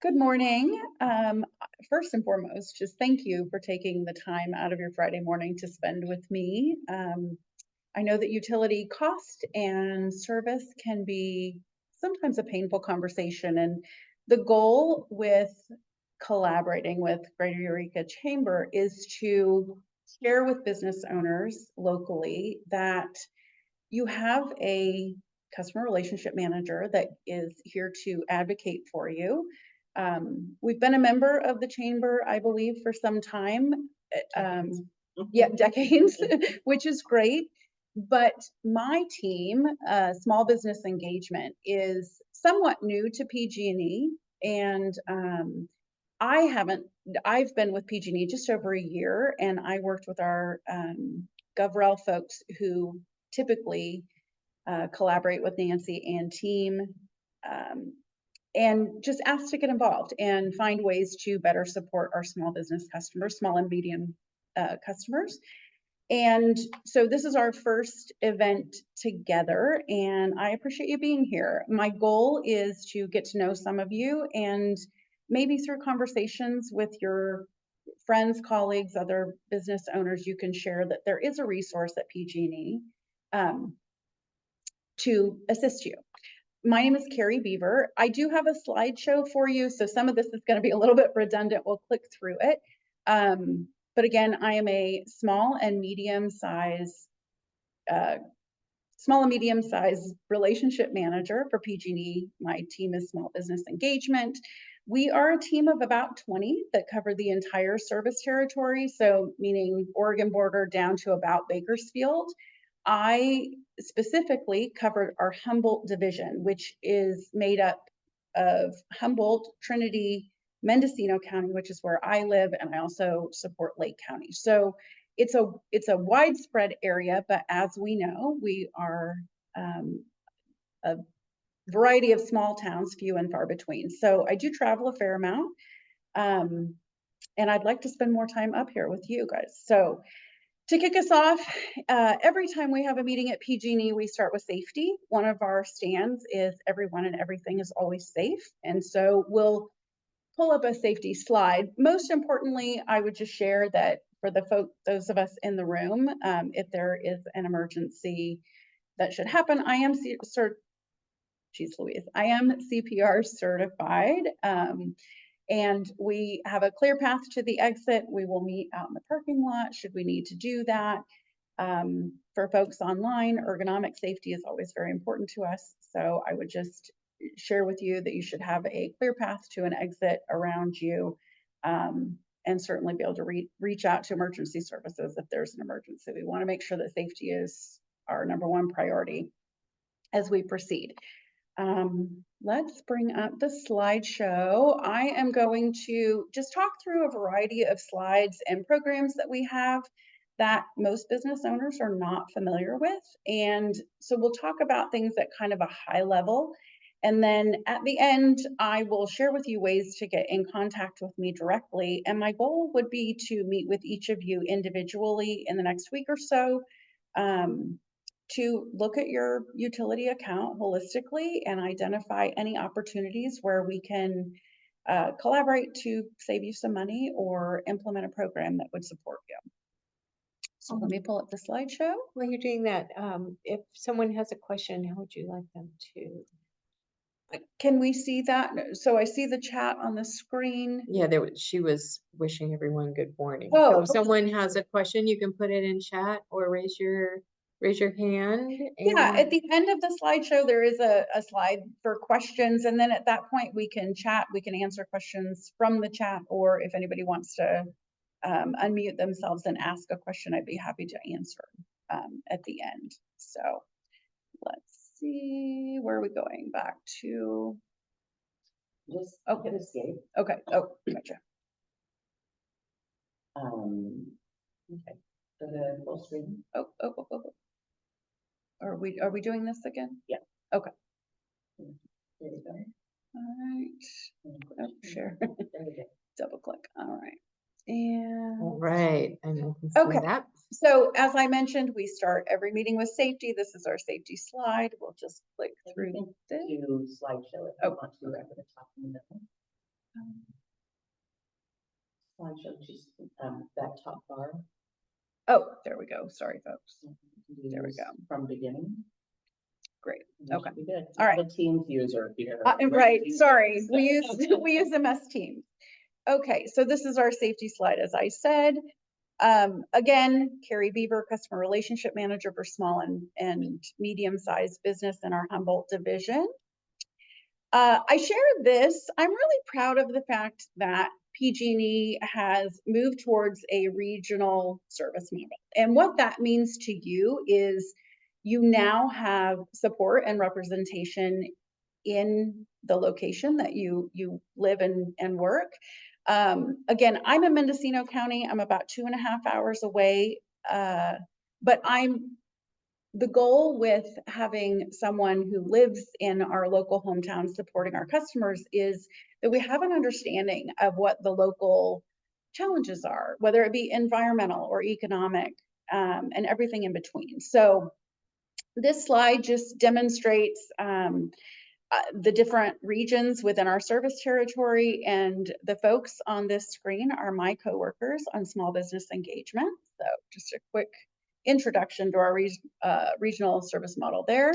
Good morning. First and foremost, just thank you for taking the time out of your Friday morning to spend with me. I know that utility cost and service can be sometimes a painful conversation, and the goal with collaborating with Greater Eureka Chamber is to share with business owners locally that you have a customer relationship manager that is here to advocate for you. We've been a member of the chamber, I believe, for some time. Yeah, decades, which is great. But my team, small business engagement, is somewhat new to PG&E, and I haven't. I've been with PG&E just over a year, and I worked with our GovRel folks who typically collaborate with Nancy and team, um, and just ask to get involved and find ways to better support our small business customers, small and medium customers. And so this is our first event together, and I appreciate you being here. My goal is to get to know some of you, and maybe through conversations with your friends, colleagues, other business owners, you can share that there is a resource at PG&E to assist you. My name is Carrie Beaver. I do have a slideshow for you, so some of this is going to be a little bit redundant. We'll click through it. But again, I am a small and medium size relationship manager for PG&E. My team is small business engagement. We are a team of about 20 that cover the entire service territory, so meaning Oregon border down to about Bakersfield. I specifically covered our Humboldt division, which is made up of Humboldt, Trinity, Mendocino County, which is where I live, and I also support Lake County. So it's a widespread area, but as we know, we are a variety of small towns, few and far between. So I do travel a fair amount, and I'd like to spend more time up here with you guys. So to kick us off, every time we have a meeting at PG&E, we start with safety. One of our stands is everyone and everything is always safe. And so we'll pull up a safety slide. Most importantly, I would just share that for those of us in the room, if there is an emergency that should happen, I am CPR certified. And we have a clear path to the exit. We will meet out in the parking lot should we need to do that. For folks online, ergonomic safety is always very important to us. So I would just share with you that you should have a clear path to an exit around you, and certainly be able to reach out to emergency services if there's an emergency. We want to make sure that safety is our number one priority as we proceed. Let's bring up the slideshow. I am going to just talk through a variety of slides and programs that we have that most business owners are not familiar with. And so we'll talk about things at kind of a high level. And then at the end, I will share with you ways to get in contact with me directly. And my goal would be to meet with each of you individually in the next week or so, to look at your utility account holistically and identify any opportunities where we can collaborate to save you some money or implement a program that would support you. So let me pull up the slideshow. While you're doing that, if someone has a question, how would you like them to? Can we see that? So I see the chat on the screen. Yeah, she was wishing everyone good morning. Oh, so if someone has a question, you can put it in chat or raise your hand. Yeah, at the end of the slideshow, there is a slide for questions. And then at that point, we can chat, we can answer questions from the chat, or if anybody wants to unmute themselves and ask a question, I'd be happy to answer at the end. So let's see, where are we going back to? Just okay. Escape. Okay. Oh, gotcha. Okay. So the full screen. Oh. Are we doing this again? Yeah. Okay. There we go. All right. Oh, share. There we go. Double click. All right. And all right. I know. Okay. That. So as I mentioned, we start every meeting with safety. This is our safety slide. We'll just click through this. To slideshow if you want to, right at the top in the middle. Slideshow, just, that top bar. Oh, there we go. Sorry, folks. There we Use go. From beginning. Great. That Okay. should be good. All right. The Teams user here. Right, sorry, we use MS Teams. Okay, so this is our safety slide, as I said. Again, Carrie Beaver, Customer Relationship Manager for small and medium-sized business in our Humboldt division. I share this. I'm really proud of the fact that PG&E has moved towards a regional service model. And what that means to you is you now have support and representation in the location that you live and work. Again, I'm in Mendocino County. I'm about 2.5 hours away, but the goal with having someone who lives in our local hometown supporting our customers is that we have an understanding of what the local challenges are, whether it be environmental or economic, and everything in between. So this slide just demonstrates the different regions within our service territory, and the folks on this screen are my coworkers on small business engagement. So just a quick introduction to our regional service model there.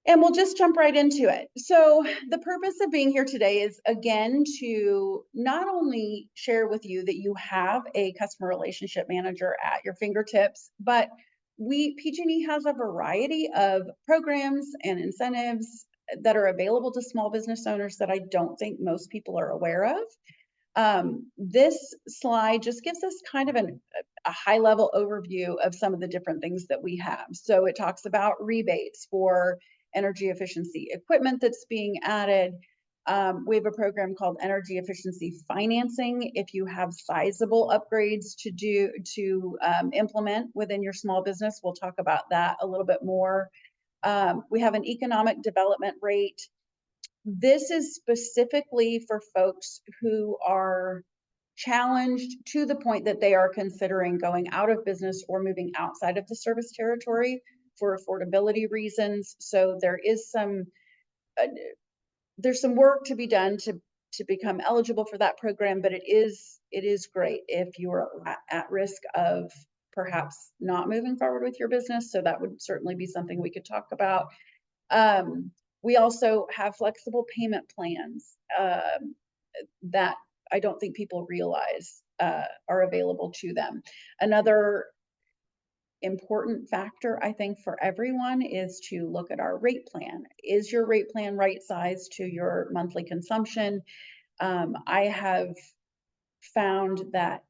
And we'll just jump right into it. So the purpose of being here today is, again, to not only share with you that you have a customer relationship manager at your fingertips, but PG&E has a variety of programs and incentives that are available to small business owners that I don't think most people are aware of. This slide just gives us kind of a high level overview of some of the different things that we have. So it talks about rebates for energy efficiency equipment that's being added. We have a program called energy efficiency financing. If you have sizable upgrades to implement within your small business, we'll talk about that a little bit more. We have an economic development rate. This is specifically for folks who are challenged to the point that they are considering going out of business or moving outside of the service territory for affordability reasons. So there is there's some work to be done to become eligible for that program, but it is great if you're at risk of perhaps not moving forward with your business. So that would certainly be something we could talk about. We also have flexible payment plans that I don't think people realize are available to them. Another important factor, I think, for everyone is to look at our rate plan. Is your rate plan right sized to your monthly consumption? I have found that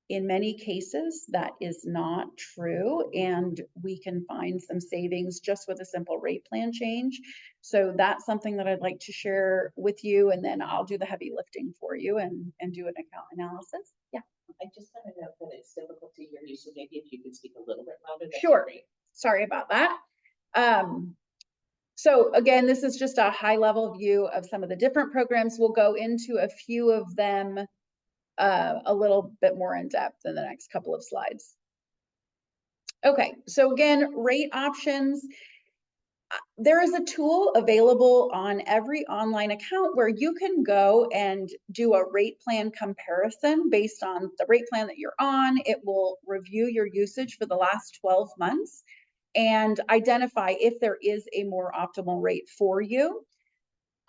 in many cases that is not true, and we can find some savings just with a simple rate plan change. So that's something that I'd like to share with you, and then I'll do the heavy lifting for you and do an account analysis. Yeah. I just want to note that it's difficult to hear you, so maybe if you could speak a little bit louder. Sure. Great. Sorry about that. So again, this is just a high level view of some of the different programs. We'll go into a few of them a little bit more in depth in the next couple of slides. Okay, so again, rate options. There is a tool available on every online account where you can go and do a rate plan comparison based on the rate plan that you're on. It will review your usage for the last 12 months and identify if there is a more optimal rate for you.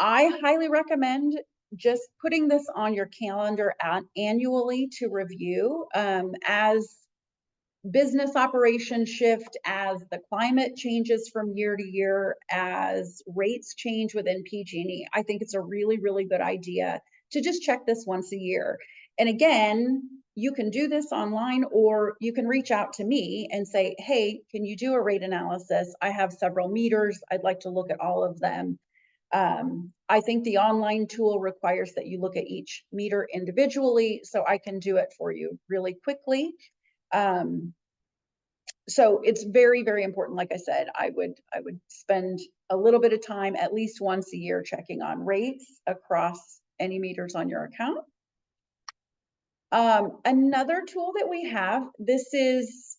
I highly recommend just putting this on your calendar annually to review as business operations shift, as the climate changes from year to year, as rates change within PG&E. I think it's a really, really good idea to just check this once a year. And again, you can do this online, or you can reach out to me and say, hey, can you do a rate analysis? I have several meters. I'd like to look at all of them. I think the online tool requires that you look at each meter individually, so I can do it for you really quickly. So it's very, very important. Like I said, I would spend a little bit of time at least once a year checking on rates across any meters on your account. Another tool that we have, this is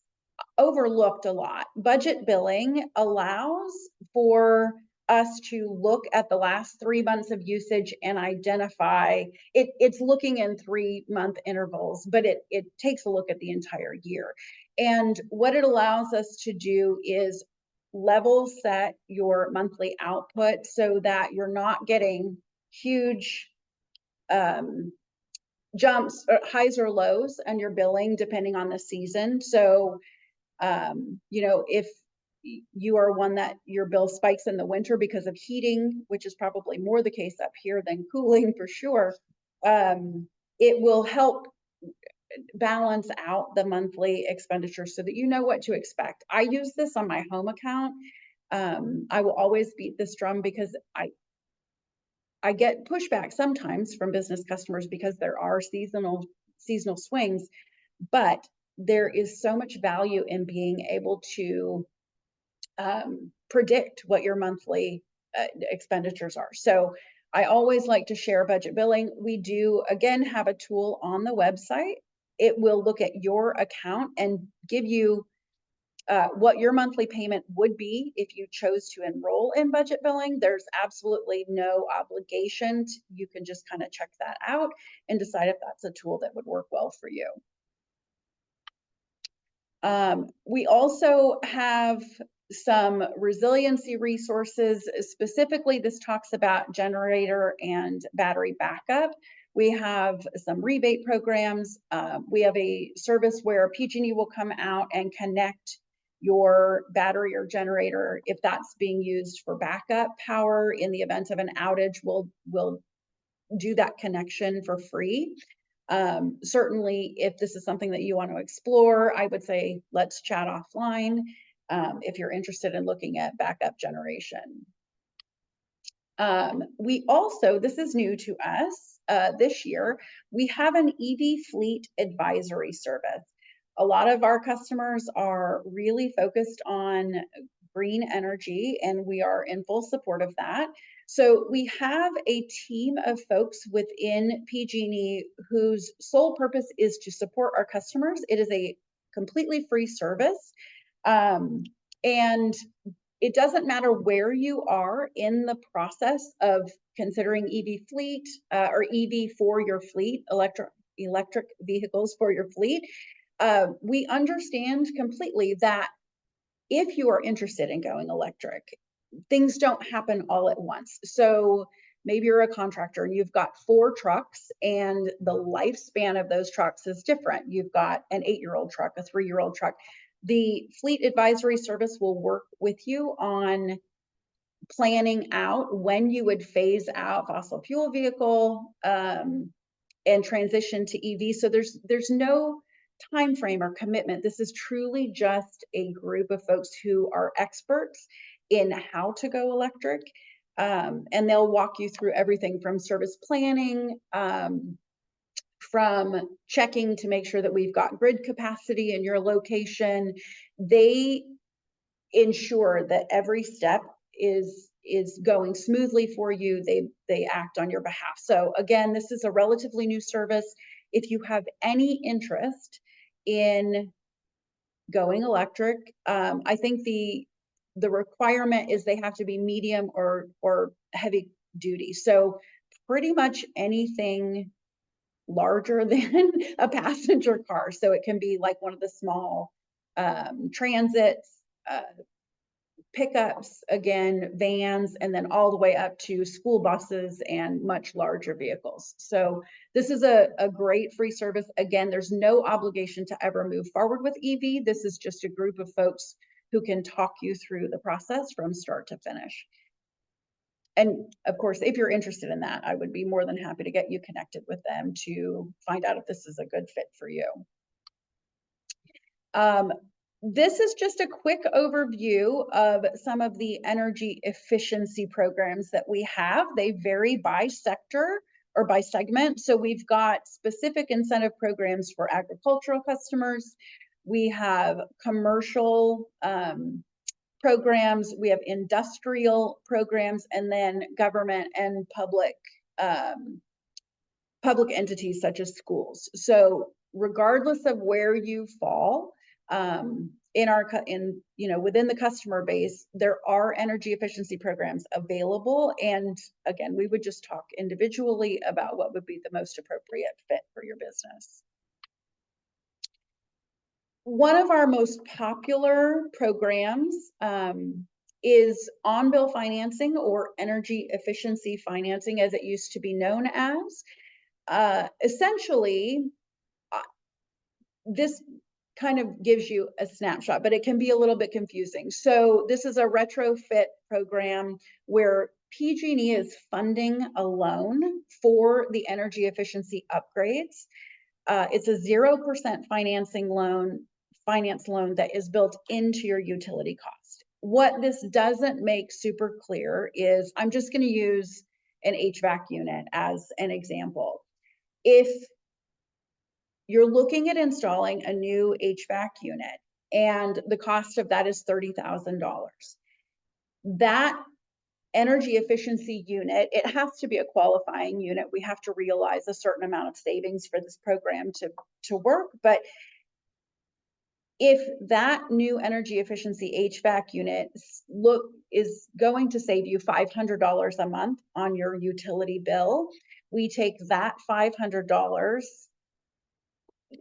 overlooked a lot. Budget billing allows for us to look at the last 3 months of usage and identify, it's looking in 3-month intervals, but it takes a look at the entire year. And what it allows us to do is level set your monthly output so that you're not getting huge jumps, highs or lows on your billing depending on the season. So, you know, if you are one that your bill spikes in the winter because of heating, which is probably more the case up here than cooling for sure, it will help balance out the monthly expenditure so that you know what to expect. I use this on my home account. I will always beat this drum because I get pushback sometimes from business customers because there are seasonal swings, but there is so much value in being able to predict what your monthly expenditures are. So I always like to share budget billing. We do, again, have a tool on the website. It will look at your account and give you what your monthly payment would be if you chose to enroll in budget billing. There's absolutely no obligation. You can just kind of check that out and decide if that's a tool that would work well for you. We also have some resiliency resources. Specifically, this talks about generator and battery backup. We have some rebate programs. We have a service where PG&E will come out and connect your battery or generator. If that's being used for backup power in the event of an outage, we'll do that connection for free. Certainly, if this is something that you want to explore, I would say let's chat offline if you're interested in looking at backup generation. We also, this is new to us this year, we have an EV fleet advisory service. A lot of our customers are really focused on green energy, and we are in full support of that. So we have a team of folks within PG&E whose sole purpose is to support our customers. It is a completely free service. And it doesn't matter where you are in the process of considering EV fleet or EV for your fleet, electric vehicles for your fleet. We understand completely that if you are interested in going electric, things don't happen all at once. So maybe you're a contractor and you've got 4 trucks and the lifespan of those trucks is different. You've got an 8-year-old truck, a 3-year-old truck. The fleet advisory service will work with you on planning out when you would phase out fossil fuel vehicle and transition to EV. So there's no time frame or commitment. This is truly just a group of folks who are experts in how to go electric. And they'll walk you through everything from service planning, from checking to make sure that we've got grid capacity in your location. They ensure that every step is going smoothly for you. They act on your behalf. So again, this is a relatively new service. If you have any interest in going electric, I think the requirement is they have to be medium or heavy duty. So pretty much anything larger than a passenger car. So it can be like one of the small transits, pickups, again, vans, and then all the way up to school buses and much larger vehicles. So this is a great free service. Again, there's no obligation to ever move forward with EV. This is just a group of folks who can talk you through the process from start to finish. And of course, if you're interested in that, I would be more than happy to get you connected with them to find out if this is a good fit for you. This is just a quick overview of some of the energy efficiency programs that we have. They vary by sector or by segment. So we've got specific incentive programs for agricultural customers. We have commercial programs, we have industrial programs, and then government and public entities such as schools. So regardless of where you fall, within the customer base, there are energy efficiency programs available. And again, we would just talk individually about what would be the most appropriate fit for your business. One of our most popular programs is on-bill financing, or energy efficiency financing, as it used to be known as. Essentially, this kind of gives you a snapshot, but it can be a little bit confusing. So this is a retrofit program where PG&E is funding a loan for the energy efficiency upgrades. It's a 0% finance loan that is built into your utility cost. What this doesn't make super clear is, I'm just going to use an HVAC unit as an example. If you're looking at installing a new HVAC unit and the cost of that is $30,000, that energy efficiency unit, it has to be a qualifying unit. We have to realize a certain amount of savings for this program to work. But if that new energy efficiency HVAC unit is going to save you $500 a month on your utility bill, we take that $500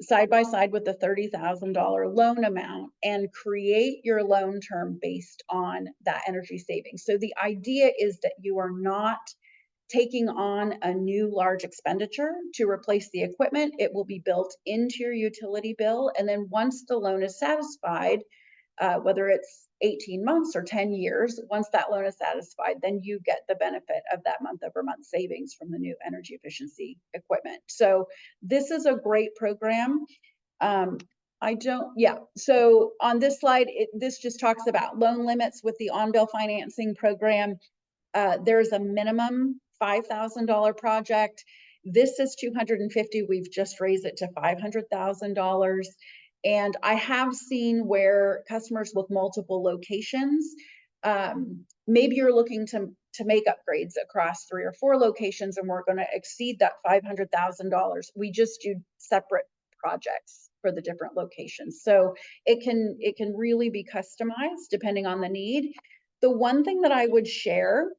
side by side with the $30,000 loan amount and create your loan term based on that energy savings. So the idea is that you are not taking on a new large expenditure to replace the equipment. It will be built into your utility bill. And then once the loan is satisfied, whether it's 18 months or 10 years, once that loan is satisfied, then you get the benefit of that month-over-month savings from the new energy efficiency equipment. So this is a great program. So on this slide, this just talks about loan limits with the on-bill financing program. There's a minimum $5,000 project. This is $250,000. We've just raised it to $500,000. And I have seen where customers with multiple locations, maybe you're looking to make upgrades across 3 or 4 locations, and we're going to exceed that $500,000. We just do separate projects for the different locations. So it can really be customized depending on the need. The one thing that I would share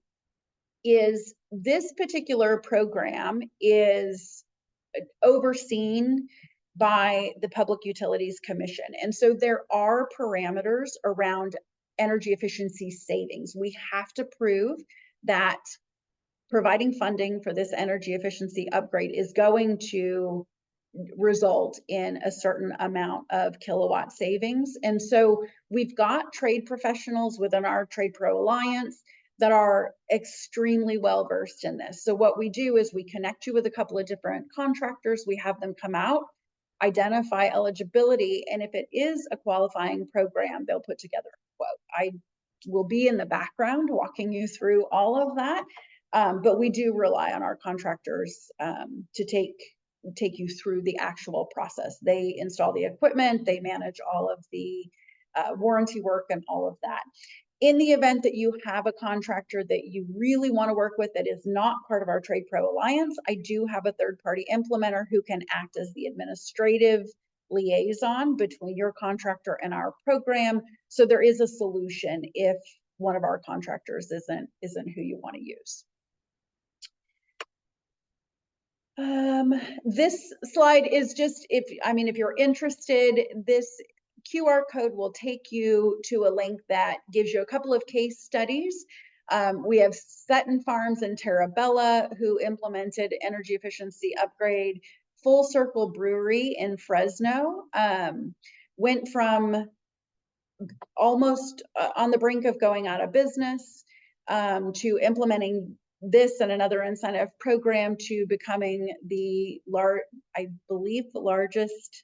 is this particular program is overseen by the Public Utilities Commission. And so there are parameters around energy efficiency savings. We have to prove that providing funding for this energy efficiency upgrade is going to result in a certain amount of kilowatt savings. And so we've got trade professionals within our Trade Pro Alliance that are extremely well versed in this. So what we do is we connect you with a couple of different contractors. We have them come out, identify eligibility, and if it is a qualifying program, they'll put together a quote. I will be in the background walking you through all of that, but we do rely on our contractors to take you through the actual process. They install the equipment, they manage all of the warranty work and all of that. In the event that you have a contractor that you really want to work with that is not part of our Trade Pro Alliance, I do have a third-party implementer who can act as the administrative liaison between your contractor and our program. So there is a solution if one of our contractors isn't who you want to use. This slide is just, if you're interested, this QR code will take you to a link that gives you a couple of case studies. We have Sutton Farms and Terrabella who implemented energy efficiency upgrade. Full Circle Brewery in Fresno went from almost on the brink of going out of business to implementing this and another incentive program to becoming I believe the largest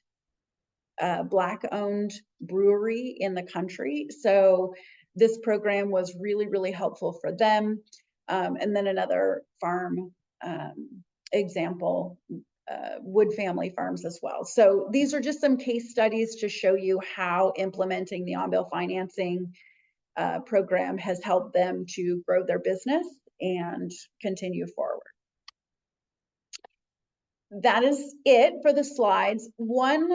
Black-owned brewery in the country. So this program was really, really helpful for them. And then another farm example, Wood Family Farms as well. So these are just some case studies to show you how implementing the on-bill financing program has helped them to grow their business and continue forward. That is it for the slides. One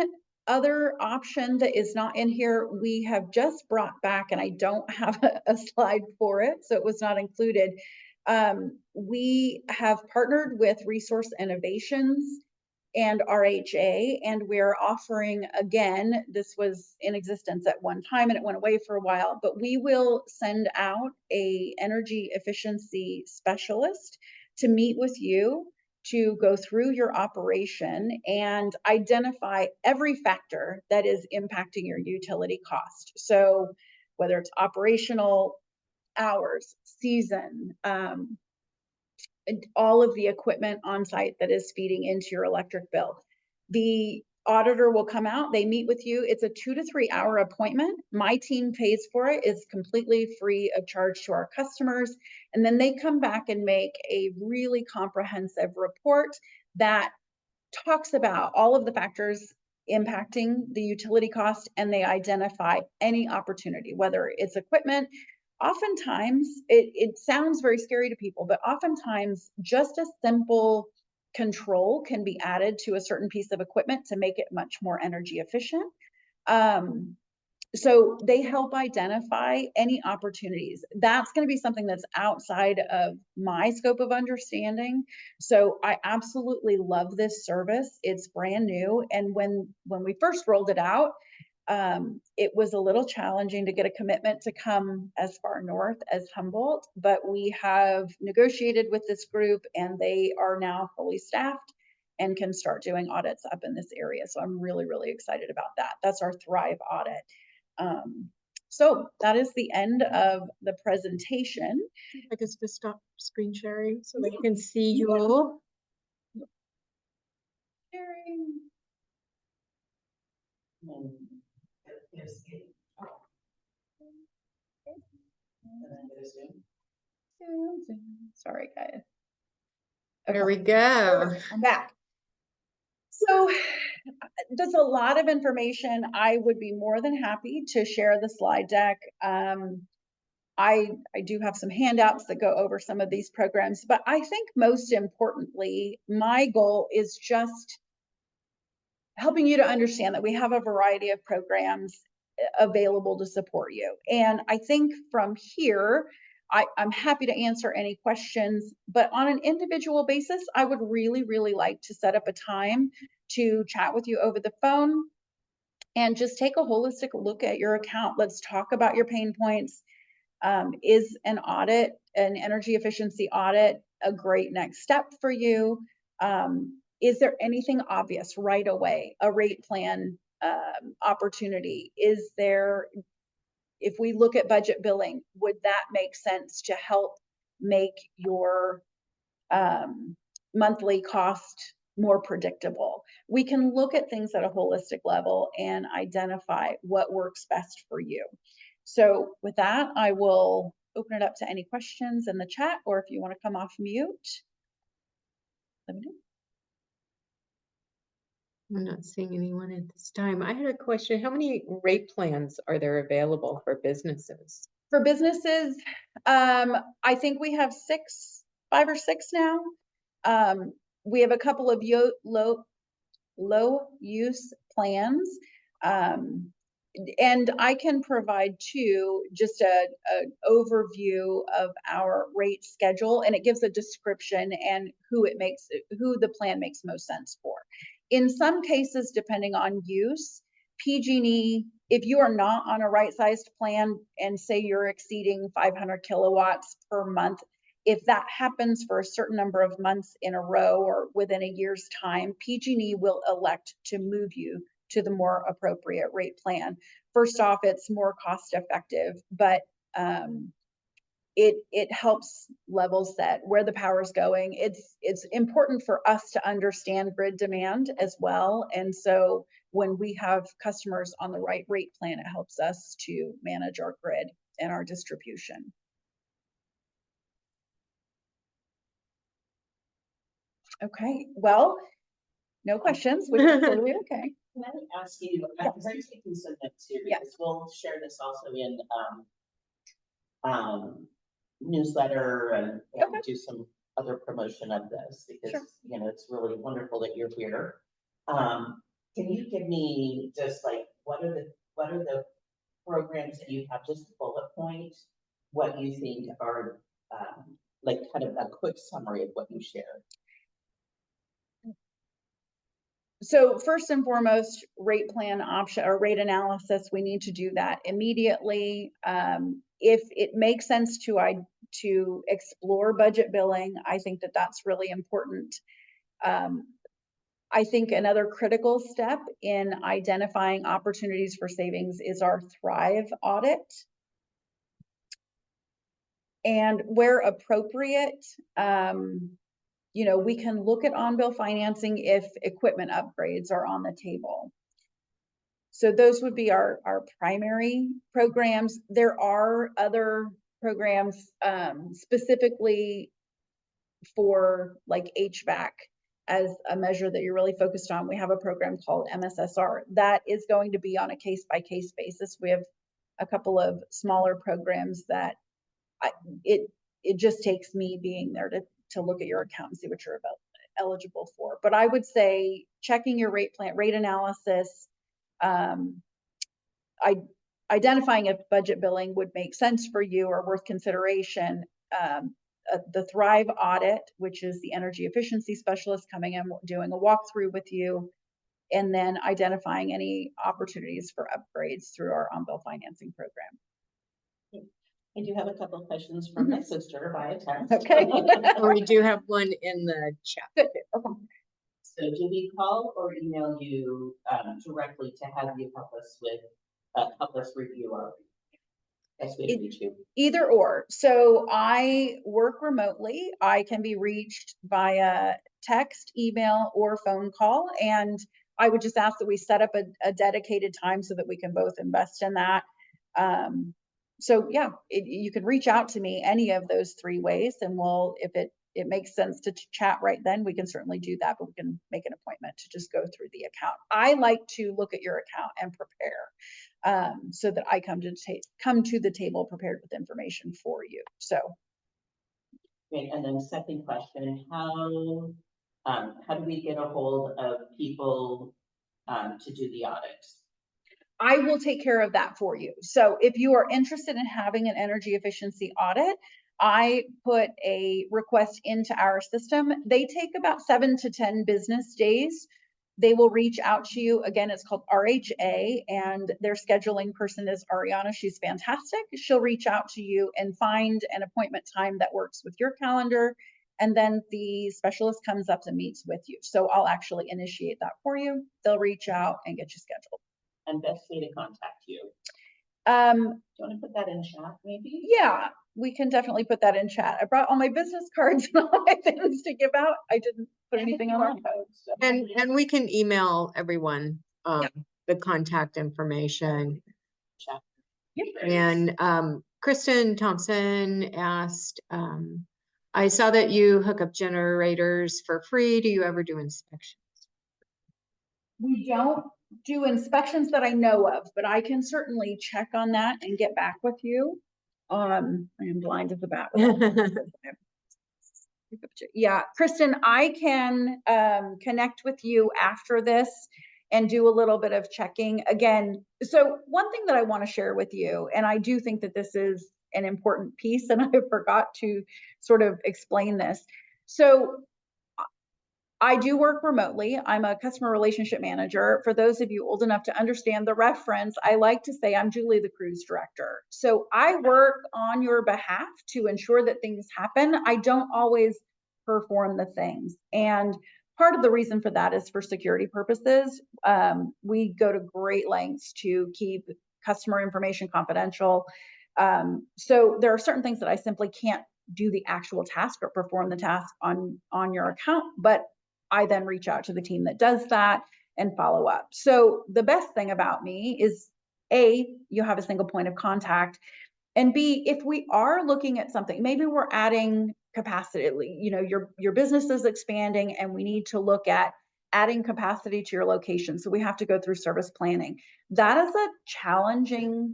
other option that is not in here, we have just brought back, and I don't have a slide for it, so it was not included. We have partnered with Resource Innovations and RHA, and we're offering, again, this was in existence at one time and it went away for a while, but we will send out a energy efficiency specialist to meet with you to go through your operation and identify every factor that is impacting your utility cost. So whether it's operational, hours, season, all of the equipment on site that is feeding into your electric bill. The auditor will come out, they meet with you. It's a 2 to 3 hour appointment. My team pays for it. It's completely free of charge to our customers. And then they come back and make a really comprehensive report that talks about all of the factors impacting the utility cost, and they identify any opportunity, whether it's equipment. Oftentimes, it sounds very scary to people, but oftentimes just a simple control can be added to a certain piece of equipment to make it much more energy efficient. So they help identify any opportunities. That's going to be something that's outside of my scope of understanding. So I absolutely love this service. It's brand new. And when we first rolled it out, it was a little challenging to get a commitment to come as far north as Humboldt, but we have negotiated with this group and they are now fully staffed and can start doing audits up in this area. So I'm really, really excited about that. That's our Thrive audit. So that is the end of the presentation. I guess to stop screen sharing so they can see you all. Sharing. Sorry, guys. There we go. I'm back. So there's a lot of information. I would be more than happy to share the slide deck. I do have some handouts that go over some of these programs, but I think most importantly, my goal is just helping you to understand that we have a variety of programs available to support you. And I think from here, I'm happy to answer any questions, but on an individual basis, I would really, really like to set up a time to chat with you over the phone and just take a holistic look at your account. Let's talk about your pain points. Is an audit, an energy efficiency audit, a great next step for you? Is there anything obvious right away? A rate plan opportunity? Is there, if we look at budget billing, would that make sense to help make your monthly cost more predictable? We can look at things at a holistic level and identify what works best for you. So with that, I will open it up to any questions in the chat, or if you want to come off mute, let me know. I'm not seeing anyone at this time. I had a question. How many rate plans are there available for businesses? For businesses, I think we have 5 or 6 now. We have a couple of low use plans. And I can provide too, just an overview of our rate schedule, and it gives a description and who the plan makes most sense for. In some cases, depending on use, PG&E, if you are not on a right-sized plan and say you're exceeding 500 kilowatts per month, if that happens for a certain number of months in a row or within a year's time, PG&E will elect to move you to the more appropriate rate plan. First off, it's more cost effective, but it helps level set where the power is going. It's important for us to understand grid demand as well. And so when we have customers on the right rate plan, it helps us to manage our grid and our distribution. Okay, well, no questions, which is totally okay. Can I ask you, because I'm taking some notes here, because we'll share this also in newsletter and do some other promotion of this, because you know, it's really wonderful that you're here. Can you give me just like, what are the programs that you have, just a bullet point, what you think are, like kind of a quick summary of what you shared? So first and foremost, rate plan option or rate analysis, we need to do that immediately. If it makes sense to explore budget billing, I think that that's really important. I think another critical step in identifying opportunities for savings is our Thrive audit. And where appropriate, you know, we can look at on-bill financing if equipment upgrades are on the table. So those would be our primary programs. There are other programs specifically for like HVAC as a measure that you're really focused on. We have a program called MSSR that is going to be on a case-by-case basis. We have a couple of smaller programs that it just takes me being there to look at your account and see what you're eligible for. But I would say checking your rate plan, rate analysis, identifying if budget billing would make sense for you or worth consideration. The Thrive audit, which is the energy efficiency specialist coming in, doing a walkthrough with you, and then identifying any opportunities for upgrades through our on-bill financing program. I do have a couple of questions from my sister via text. Okay. Or we do have one in the chat. Good. Okay. So do we call or email you directly to have you help us review our best way to reach you? Either or. So I work remotely. I can be reached via text, email, or phone call. And I would just ask that we set up a dedicated time so that we can both invest in that. So yeah, you can reach out to me any of those three ways, and we'll, if it makes sense to chat right then, we can certainly do that, but we can make an appointment to just go through the account. I like to look at your account and prepare so that I come to the table prepared with information for you. So. Great. And then second question, how do we get a hold of people to do the audits? I will take care of that for you. So if you are interested in having an energy efficiency audit, I put a request into our system. They take about 7 to 10 business days. They will reach out to you. Again, it's called RHA, and their scheduling person is Ariana. She's fantastic. She'll reach out to you and find an appointment time that works with your calendar. And then the specialist comes up and meets with you. So I'll actually initiate that for you. They'll reach out and get you scheduled. And best way to contact you? Do you want to put that in chat maybe? Yeah, we can definitely put that in chat. I brought all my business cards and all my things to give out. I didn't put anything on. So. And we can email everyone the contact information. Chat. And Kristen Thompson asked, I saw that you hook up generators for free. Do you ever do inspections? We don't do inspections that I know of, but I can certainly check on that and get back with you. I am blind as a bat. Yeah, Kristen, I can connect with you after this and do a little bit of checking again. So one thing that I want to share with you, and I do think that this is an important piece, and I forgot to sort of explain this. So I do work remotely. I'm a customer relationship manager. For those of you old enough to understand the reference, I like to say I'm Julie, the cruise director. So I work on your behalf to ensure that things happen. I don't always perform the things. And part of the reason for that is for security purposes. We go to great lengths to keep customer information confidential. So there are certain things that I simply can't do the actual task or perform the task on your account, but I then reach out to the team that does that and follow up. So the best thing about me is A, you have a single point of contact, and B, if we are looking at something, maybe we're adding capacity, you know, your business is expanding and we need to look at adding capacity to your location. So we have to go through service planning. That is a challenging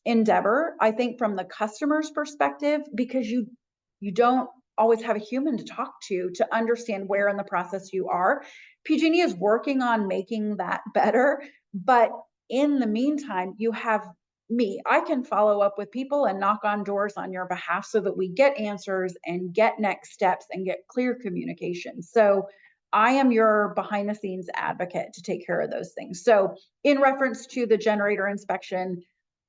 endeavor, I think, from the customer's perspective, because you don't always have a human to talk to understand where in the process you are. PG&E is working on making that better, but in the meantime, you have me. I can follow up with people and knock on doors on your behalf so that we get answers and get next steps and get clear communication. So I am your behind the scenes advocate to take care of those things. So in reference to the generator inspection,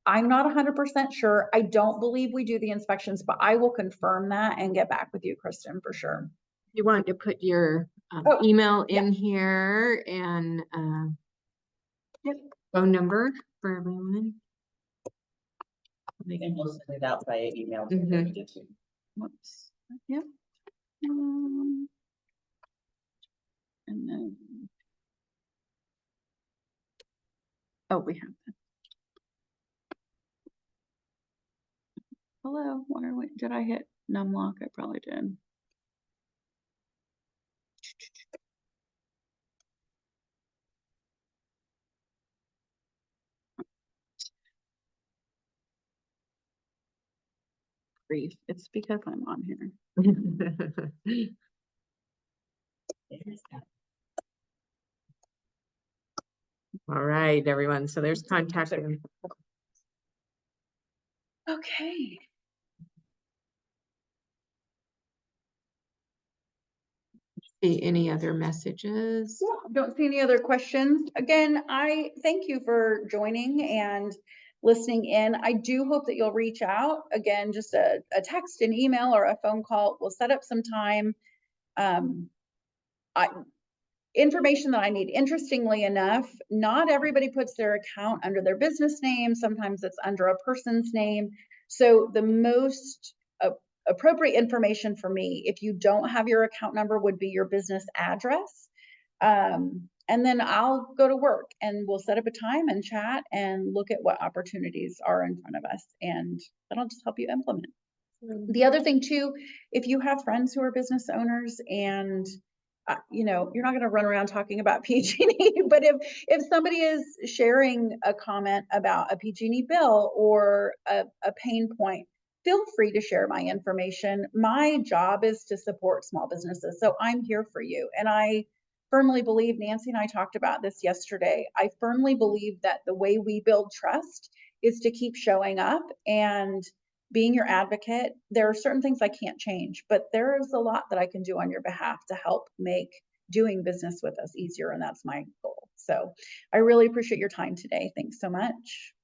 I'm not 100% sure. I don't believe we do the inspections, but I will confirm that and get back with you, Kristen, for sure. You want to put your Oh, email in here and Yep. phone number for everyone. And we'll send it out via email. Mhm. everybody too. Whoops. Yep. And then, oh, we have that. Hello, where are we? Did I hit numlock? I probably did. Grief. It's because I'm on here. There's that. All right, everyone. So there's contact info. Okay. See any other messages? Don't see any other questions. Again, I thank you for joining and listening in. I do hope that you'll reach out. Again, just a text, an email, or a phone call. We'll set up some time. Information that I need. Interestingly enough, not everybody puts their account under their business name. Sometimes it's under a person's name. So the most appropriate information for me, if you don't have your account number, would be your business address. And then I'll go to work and we'll set up a time and chat and look at what opportunities are in front of us. And then I'll just help you implement. The other thing too, if you have friends who are business owners and you know, you're not going to run around talking about PG&E, but if somebody is sharing a comment about a PG&E bill or a pain point, feel free to share my information. My job is to support small businesses, so I'm here for you. And I firmly believe, Nancy and I talked about this yesterday, I firmly believe that the way we build trust is to keep showing up and being your advocate. There are certain things I can't change, but there is a lot that I can do on your behalf to help make doing business with us easier. And that's my goal. So I really appreciate your time today. Thanks so much.